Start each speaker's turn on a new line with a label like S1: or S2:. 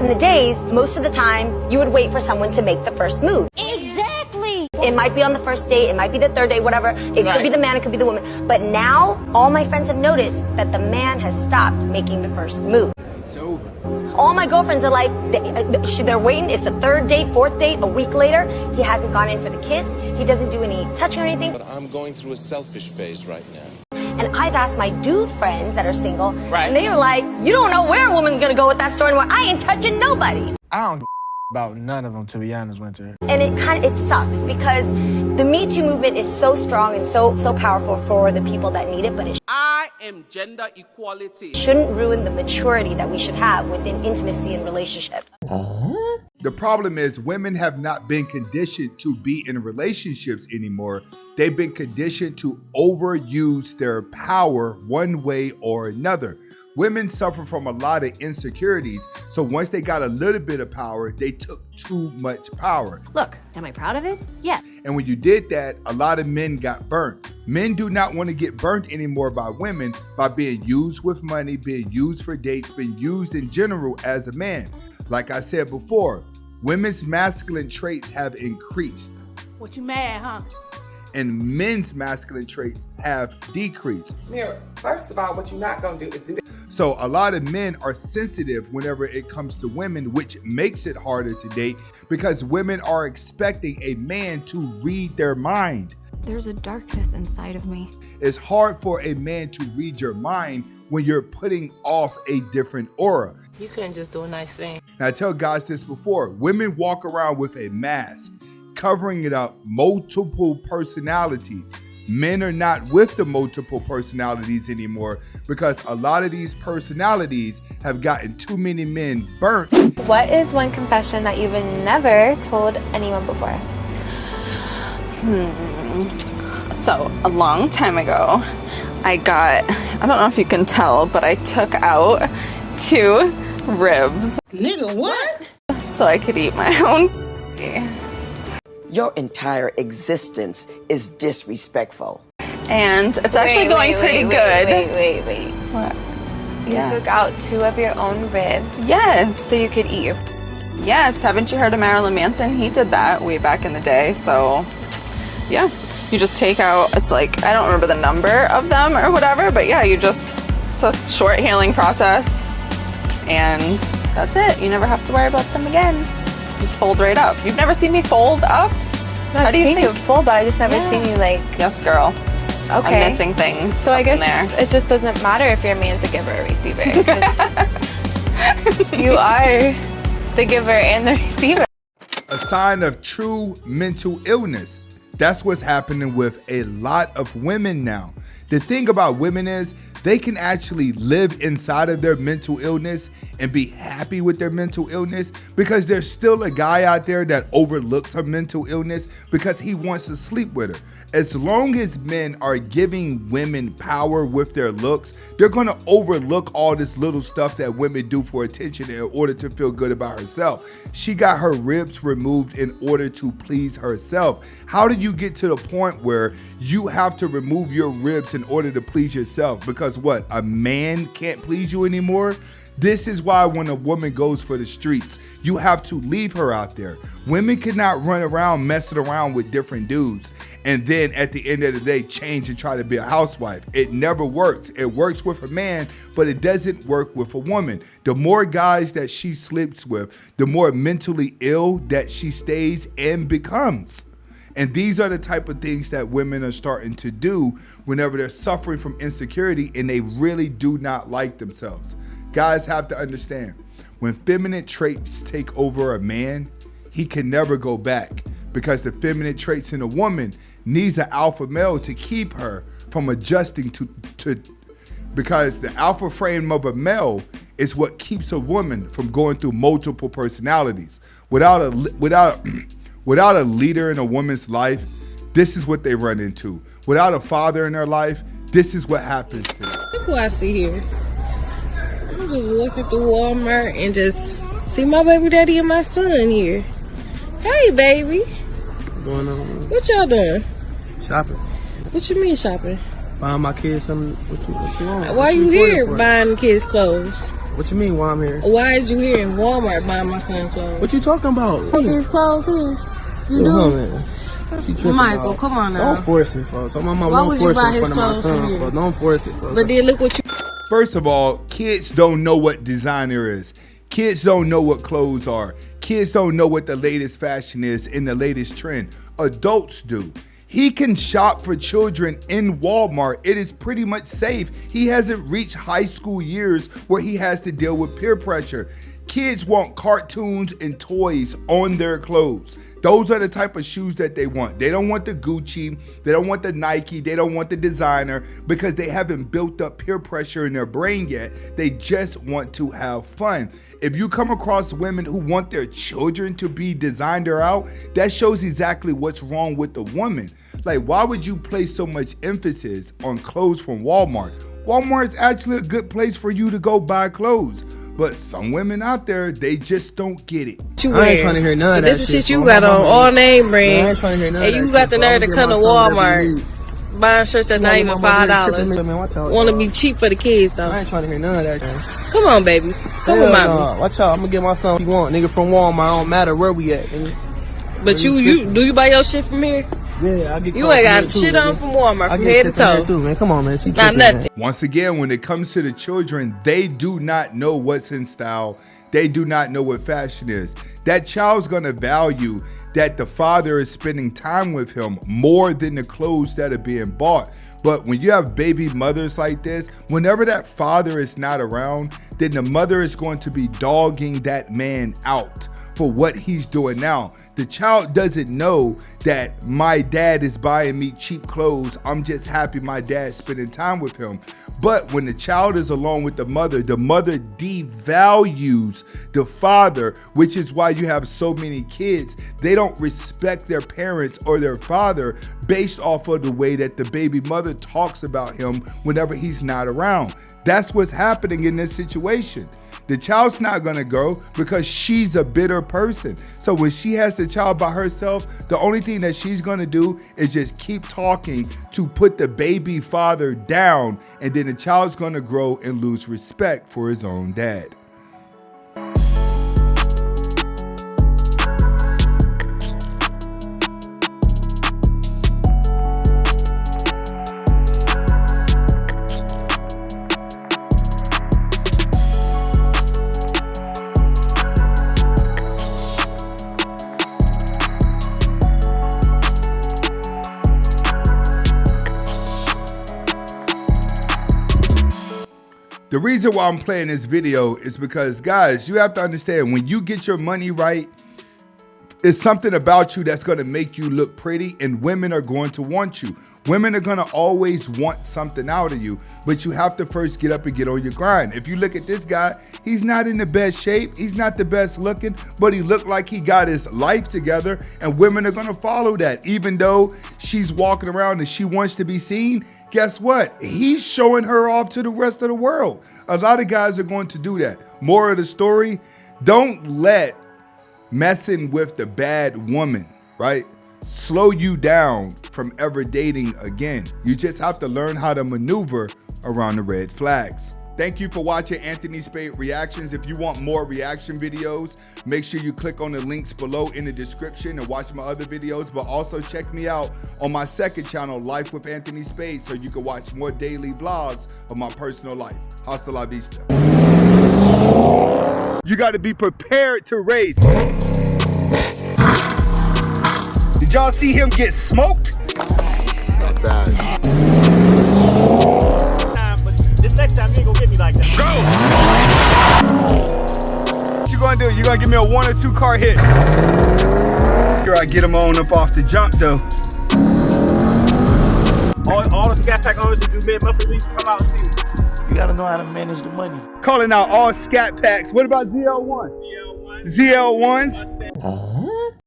S1: back in the days, most of the time, you would wait for someone to make the first move.
S2: Exactly.
S1: It might be on the first date, it might be the third date, whatever. It could be the man, it could be the woman. But now, all my friends have noticed that the man has stopped making the first move.
S3: It's over.
S1: All my girlfriends are like, they're waiting. It's the third date, fourth date, a week later. He hasn't gone in for the kiss. He doesn't do any touching or anything.
S4: But I'm going through a selfish phase right now.
S1: And I've asked my dude friends that are single, and they were like, you don't know where a woman's gonna go with that story anymore. I ain't touching nobody.
S3: I don't about none of them, to be honest, Winter.
S1: And it sucks because the Me Too movement is so strong and so powerful for the people that need it, but
S5: I am gender equality.
S1: Shouldn't ruin the maturity that we should have within intimacy and relationship.
S6: The problem is women have not been conditioned to be in relationships anymore. They've been conditioned to overuse their power one way or another. Women suffer from a lot of insecurities, so once they got a little bit of power, they took too much power.
S2: Look, am I proud of it? Yeah.
S6: And when you did that, a lot of men got burnt. Men do not want to get burnt anymore by women by being used with money, being used for dates, being used in general as a man. Like I said before, women's masculine traits have increased.
S7: What you mad, huh?
S6: And men's masculine traits have decreased.
S8: Mira, first of all, what you're not going to do is do that.
S6: So a lot of men are sensitive whenever it comes to women, which makes it harder to date because women are expecting a man to read their mind.
S9: There's a darkness inside of me.
S6: It's hard for a man to read your mind when you're putting off a different aura.
S10: You couldn't just do a nice thing.
S6: Now, I tell guys this before, women walk around with a mask, covering it up, multiple personalities. Men are not with the multiple personalities anymore because a lot of these personalities have gotten too many men burnt.
S11: What is one confession that you've never told anyone before?
S12: So, a long time ago, I don't know if you can tell, but I took out 2 ribs.
S7: Nigga, what?
S12: So I could eat my own.
S13: Your entire existence is disrespectful.
S12: And it's actually going pretty good.
S11: Wait.
S12: What?
S11: You took out 2 of your own ribs?
S12: Yes.
S11: So you could eat your...
S12: Yes, haven't you heard of Marilyn Manson? He did that way back in the day, so yeah. You just take out, it's like, I don't remember the number of them or whatever, but yeah, it's a short healing process, and that's it. You never have to worry about them again. Just fold right up. You've never seen me fold up?
S11: I've seen you fold, but I just never seen you like...
S12: Yes, girl.
S11: Okay.
S12: I'm missing things.
S11: So I guess
S12: there.
S11: it just doesn't matter if your man's a giver or receiver. You are the giver and the receiver.
S6: A sign of true mental illness. That's what's happening with a lot of women now. The thing about women is they can actually live inside of their mental illness and be happy with their mental illness because there's still a guy out there that overlooks her mental illness because he wants to sleep with her. As long as men are giving women power with their looks, they're going to overlook all this little stuff that women do for attention in order to feel good about herself. She got her ribs removed in order to please herself. How do you get to the point where you have to remove your ribs in order to please yourself? Because what, a man can't please you anymore? This is why when a woman goes for the streets, you have to leave her out there. Women cannot run around messing around with different dudes and then at the end of the day change and try to be a housewife. It never works. It works with a man, but it doesn't work with a woman. The more guys that she sleeps with, the more mentally ill that she stays and becomes. And these are the type of things that women are starting to do whenever they're suffering from insecurity and they really do not like themselves. Guys have to understand, when feminine traits take over a man, he can never go back because the feminine traits in a woman needs an alpha male to keep her from adjusting to because the alpha frame of a male is what keeps a woman from going through multiple personalities. Without a leader in a woman's life, this is what they run into. Without a father in their life, this is what happens to them.
S7: Look who I see here. I'm just walking through Walmart and just see my baby daddy and my son here. Hey, baby.
S3: What's going on?
S7: What y'all doing?
S3: Shopping.
S7: What you mean shopping?
S3: Buying my kids something. What you want?
S7: Why you here buying kids clothes?
S3: What you mean why I'm here?
S7: Why is you here in Walmart buying my son clothes?
S3: What you talking about?
S7: Put his clothes here. You do?
S3: Man.
S7: Michael, come on now.
S3: Don't force it, folks. I'm on my
S7: Why
S3: don't
S7: would you
S3: force
S7: buy
S3: it in
S7: his
S3: front of my
S7: clothes
S3: son,
S7: from
S3: folks.
S7: here?
S3: Don't force it, folks.
S7: But then look what you...
S6: First of all, kids don't know what designer is. Kids don't know what clothes are. Kids don't know what the latest fashion is and the latest trend. Adults do. He can shop for children in Walmart. It is pretty much safe. He hasn't reached high school years where he has to deal with peer pressure. Kids want cartoons and toys on their clothes. Those are the type of shoes that they want. They don't want the Gucci, they don't want the Nike, they don't want the designer because they haven't built up peer pressure in their brain yet. They just want to have fun. If you come across women who want their children to be designer out, that shows exactly what's wrong with the woman. Like, why would you place so much emphasis on clothes from Walmart? Walmart is actually a good place for you to go buy clothes. But some women out there, they just don't get it.
S3: I ain't trying to hear none of that shit.
S7: This is shit you got on, all name brand.
S3: I ain't trying to hear none of that shit.
S7: And you got the nerve to come to Walmart buying shirts that's not even $5. Want to be cheap for the kids though.
S3: I ain't trying to hear none of that shit.
S7: Come on, baby. Come with mommy.
S3: Watch out. I'm going to get my son what you want. Nigga from Walmart. Don't matter where we at. Nigga.
S7: But do you buy your shit from here?
S3: Yeah, I get
S7: you ain't got shit on from Walmart from head to toe.
S3: Too, man. Come on, man.
S7: Not nothing.
S6: Once again, when it comes to the children, they do not know what's in style. They do not know what fashion is. That child's gonna value that the father is spending time with him more than the clothes that are being bought. But when you have baby mothers like this, whenever that father is not around, then the mother is going to be dogging that man out for what he's doing now. The child doesn't know that my dad is buying me cheap clothes. I'm just happy my dad's spending time with him. But when the child is alone with the mother devalues the father, which is why you have so many kids. They don't respect their parents or their father based off of the way that the baby mother talks about him whenever he's not around. That's what's happening in this situation. The child's not gonna go because she's a bitter person. So when she has the child by herself, the only thing that she's gonna do is just keep talking to put the baby father down, and then the child's gonna grow and lose respect for his own dad. The reason why I'm playing this video is because, guys, you have to understand, when you get your money right, it's something about you that's gonna make you look pretty, and women are going to want you. Women are gonna always want something out of you, but you have to first get up and get on your grind. If you look at this guy, he's not in the best shape, he's not the best looking, but he looked like he got his life together, and women are gonna follow that. Even though she's walking around and she wants to be seen, guess what? He's showing her off to the rest of the world. A lot of guys are going to do that. Moral of the story, don't let messing with the bad woman, right, slow you down from ever dating again. You just have to learn how to maneuver around the red flags. Thank you for watching Anthony Spade Reactions. If you want more reaction videos, make sure you click on the links below in the description and watch my other videos, but also check me out on my second channel, Life with Anthony Spade, so you can watch more daily vlogs of my personal life. Hasta la vista. You got to be prepared to race. Did y'all see him get smoked? Not bad.
S14: This next time you ain't gonna get me like that.
S6: Go! What you gonna do? You gonna give me a 1 or 2 car hit? Girl, I get him on up off the jump though.
S14: All the Scat Pack owners that do mid-month release, come out and see it.
S15: You gotta know how to manage the money.
S6: Calling out all Scat Packs. What about ZL1s? ZL1s?